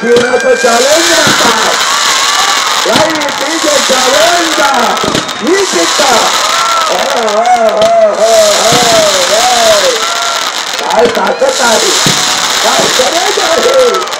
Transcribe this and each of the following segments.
जीवनाचं चॅलेंज म्हणतात. चॅलेंज ही शिकता काय ताकद आहे, काय गरज आहे.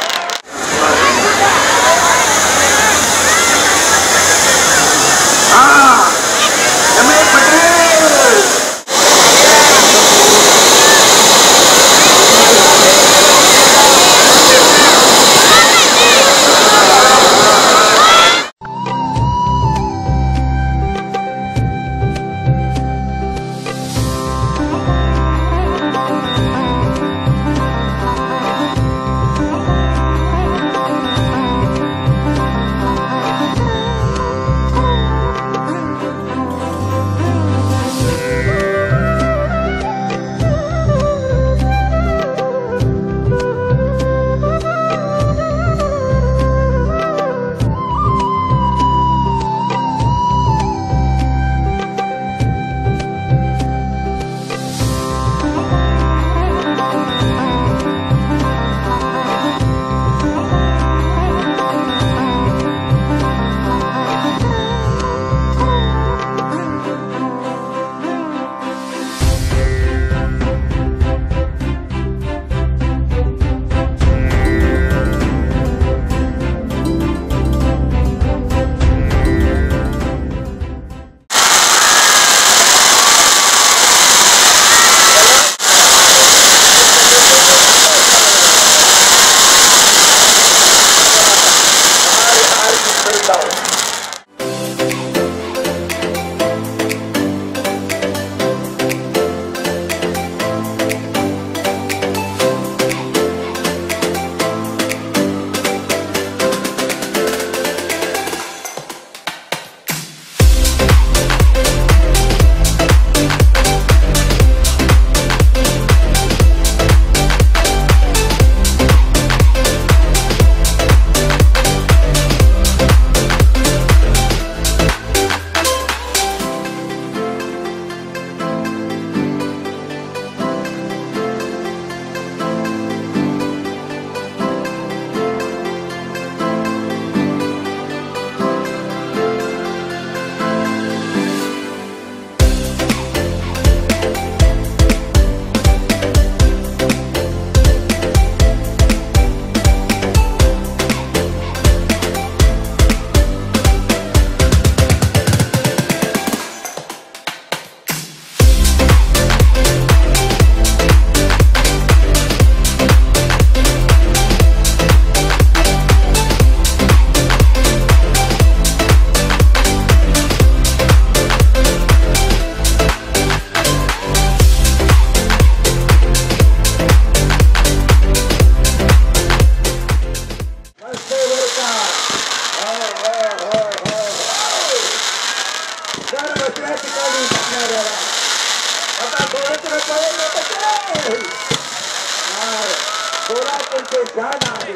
कोल्हापूरचे जान आहे,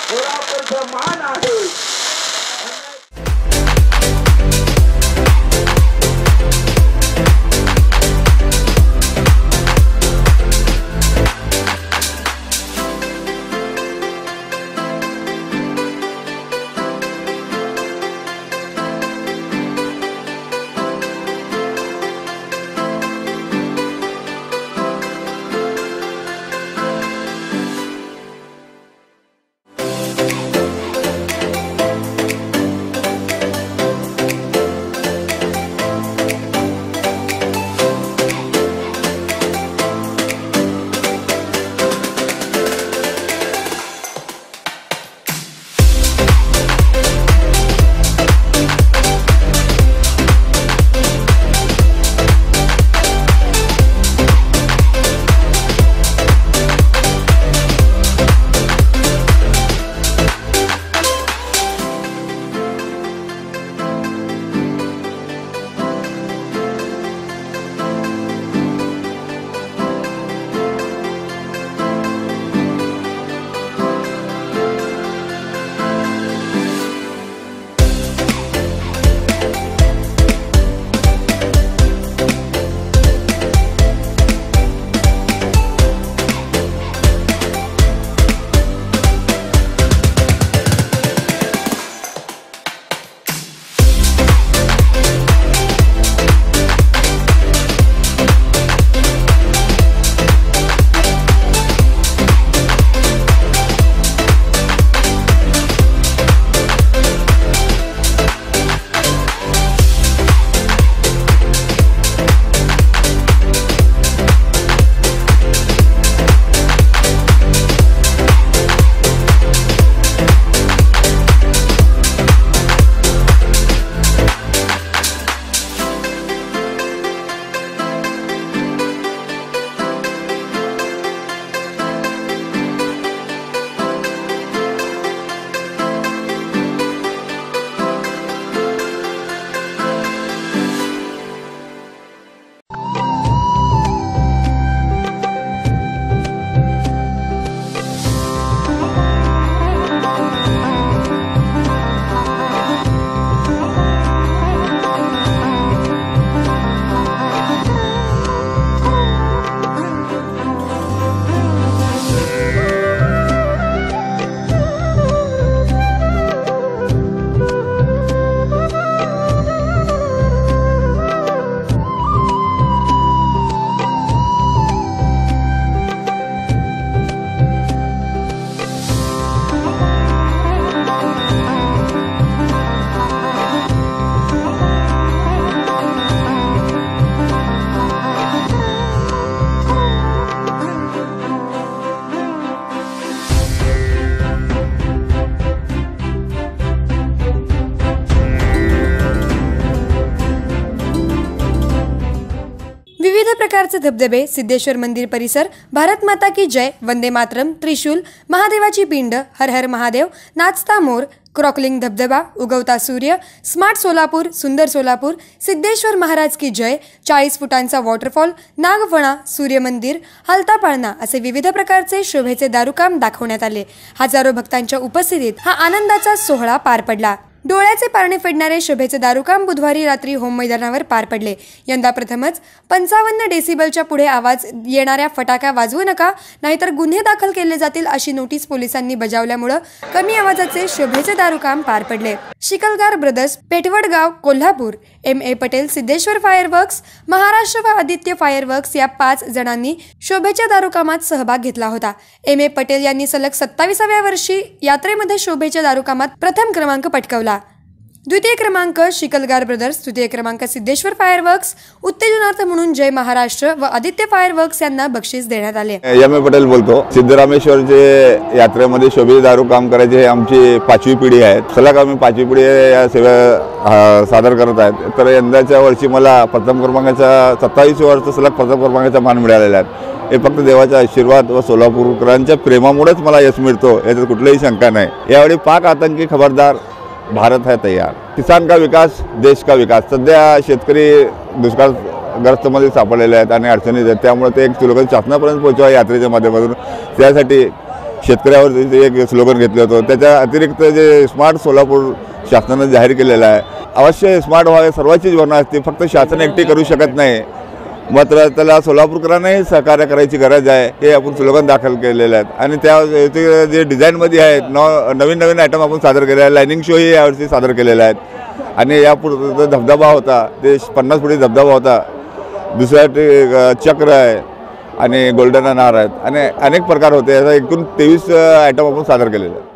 कोल्हापूरचं मान आहे. विविध प्रकारचे धबधबे, सिद्धेश्वर मंदिर परिसर, भारत माता की जय, वंदे मातरम, त्रिशूल, महादेवाची पिंड, हर हर महादेव, नाचता मोर, क्रॉकलिंग धबधबा, उगवता सूर्य, स्मार्ट सोलापूर, सुंदर सोलापूर, सिद्धेश्वर महाराज की जय, 40 फुटांचा वॉटरफॉल, नागफणा, सूर्यमंदिर, हलता पाळणा असे विविध प्रकारचे शोभेचे दारुकाम दाखवण्यात आले। हजारो भक्तांच्या उपस्थितीत हा आनंदाचा सोहळा पार पडला। डोळ्याचे पारणे फेडणारे शोभेचे दारुकाम बुधवारी रात्री होम मैदानावर पार पडले। यंदा प्रथमच 55 डेसिबलच्या पुढे आवाज येणाऱ्या फटाका वाजवू नका, नाहीतर गुन्हे दाखल केले जातील अशी नोटीस पोलिसांनी बजावल्यामुळे कमी आवाजाचे शोभेचे दारुकाम पार पडले। Shikalgar brothers, Peth Vadgaon, Kolhapur, M.A. Patel, Siddheshwar fireworks, Maharashtra व आदित्य फायरवर्क्स या 5 जणांनी शोभेच्या दारुकामात सहभाग घेतला होता। M.A. पटेल यांनी सलग 27व्या वर्षी यात्रेमध्ये शोभेच्या दारुकामात प्रथम क्रमांक पटकावला। द्वितीय क्रमांक शिकलगार ब्रदर्स, तृतीय क्रमांक सिद्धेश्वर फायरवर्क्स, उत्तेजनार्थ म्हणून जय महाराष्ट्र व आदित्य फायरवर्क्स यांना बक्षीस देण्यात आले। M.A. पटेल बोलतो। सिद्धरामेश्वरचे यात्रेमध्ये शोभेचे दारू काम करायचे हे आमची 5वी पिढी आहे। सलग आम्ही 5वी पिढी या सेवा सादर करत आहेत। तर यंदाच्या वर्षी मला प्रथम क्रमांकाचा 27 वर्ष सलग प्रथम क्रमांकाचा मान मिळालेला आहे। हे फक्त देवाचा आशीर्वाद व सोलापूरकरांच्या प्रेमामुळेच मला यश मिळतो, याच्यात कुठलीही शंका नाही। यावेळी पाक आतंकी खबरदार, भारत है तैयार, किसान का विकास देश का विकास। सध्या शेतकरी दुष्काळग्रस्तमध्ये सापडलेले आहेत आणि अडचणीत आहेत, त्यामुळे ते एक स्लोगन शासनापर्यंत पोहोचवा यात्रेच्या माध्यमातून, त्यासाठी शेतकऱ्यावर एक स्लोगन घेतलं होतं। त्याच्या अतिरिक्त जे स्मार्ट सोलापूर शासनाने जाहीर केलेलं आहे, अवश्य स्मार्ट व्हावे सर्वांची भावना असते, फक्त शासन एकटी करू शकत नाही, मात्र त्याला सोलापूरकरांनाही सहकार्य करायची गरज आहे। हे आपण स्लोगन दाखल केलेले आहेत आणि त्या जे डिझाईनमध्ये आहेत नवीन नवीन आयटम आपण सादर केले आहे। लायनिंग शोही यावर्षी सादर केलेले आहेत आणि यापूर्वी धबधबा होता, ते 50 फुटी धबधबा होता, दुसऱ्या चक्र आहे आणि गोल्डन अनार आहेत आणि अनेक प्रकार होते। याचा एकूण 23 आयटम आपण सादर केलेले आहेत।